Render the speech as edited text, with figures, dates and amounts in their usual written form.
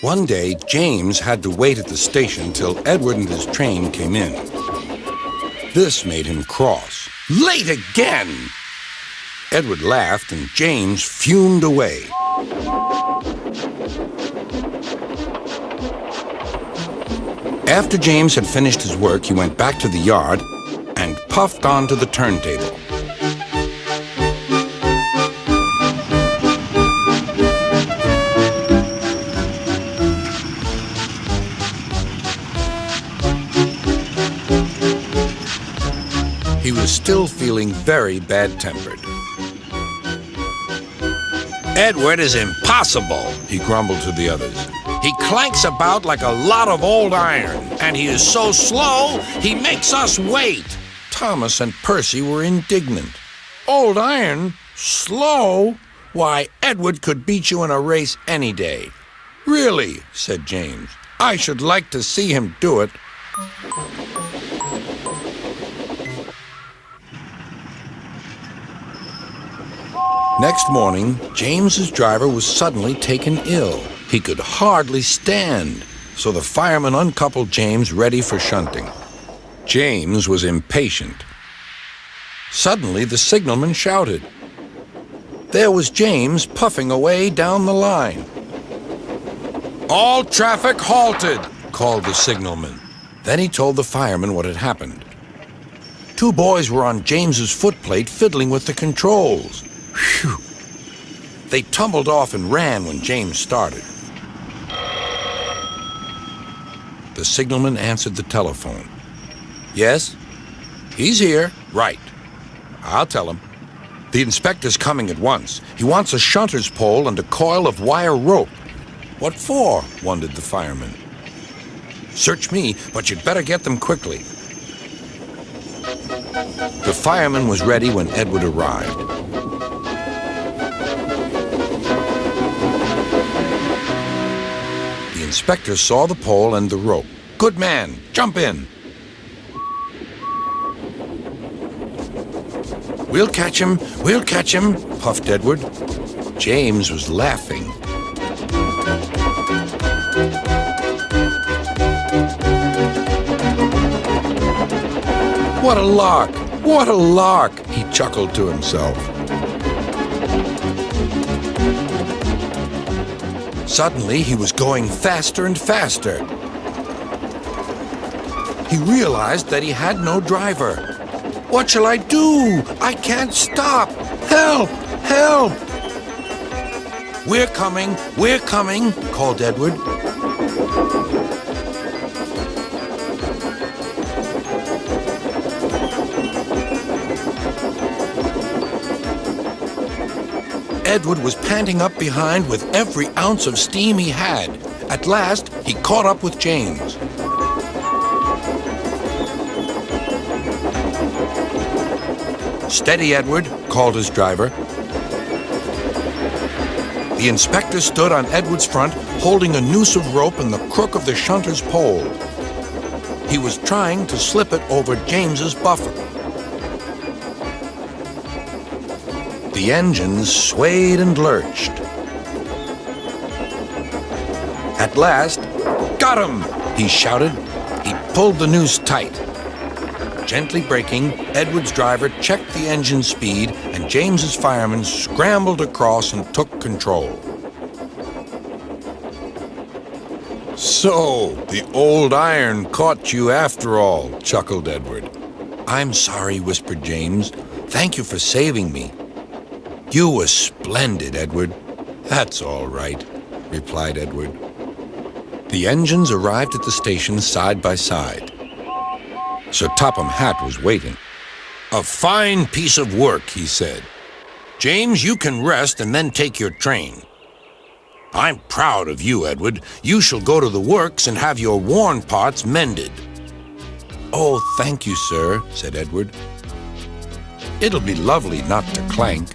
One day, James had to wait at the station till Edward and his train came in. This made him cross. Late again! Edward laughed and James fumed away. After James had finished his work, he went back to the yard and puffed onto the turntable. He was still feeling very bad-tempered. "Edward is impossible," he grumbled to the others. "He clanks about like a lot of old iron, and he is so slow, he makes us wait." Thomas and Percy were indignant. "Old iron? Slow? Why, Edward could beat you in a race any day." "Really?" said James. "I should like to see him do it." Next morning, James's driver was suddenly taken ill. He could hardly stand, so the fireman uncoupled James ready for shunting. James was impatient. Suddenly, the signalman shouted. There was James puffing away down the line. "All traffic halted," called the signalman. Then he told the fireman what had happened. Two boys were on James's footplate fiddling with the controls. Phew! They tumbled off and ran when James started. The signalman answered the telephone. "Yes? He's here. Right. I'll tell him. The inspector's coming at once. He wants a shunter's pole and a coil of wire rope." "What for?" wondered the fireman. "Search me, but you'd better get them quickly." The fireman was ready when Edward arrived. The inspector saw the pole and the rope. "Good man, jump in." We'll catch him, puffed Edward. James was laughing. What a lark, he chuckled to himself. Suddenly, he was going faster and faster. He realized that he had no driver. "What shall I do? I can't stop! Help! Help!" We're coming, called Edward. Edward was panting up behind with every ounce of steam he had. At last, he caught up with James. "Steady, Edward," called his driver. The inspector stood on Edward's front, holding a noose of rope in the crook of the shunter's pole. He was trying to slip it over James's buffer. The engines swayed and lurched. At last, "Got him!" he shouted. He pulled the noose tight. Gently braking, Edward's driver checked the engine speed, and James's fireman scrambled across and took control. "So, the old iron caught you after all," chuckled Edward. "I'm sorry," whispered James. "Thank you for saving me." "You were splendid, Edward." "That's all right," replied Edward. The engines arrived at the station side by side. Sir Topham Hatt was waiting. "A fine piece of work," he said. "James, you can rest and then take your train." "I'm proud of you, Edward. You shall go to the works and have your worn parts mended." "Oh, thank you, sir," said Edward. "It'll be lovely not to clank."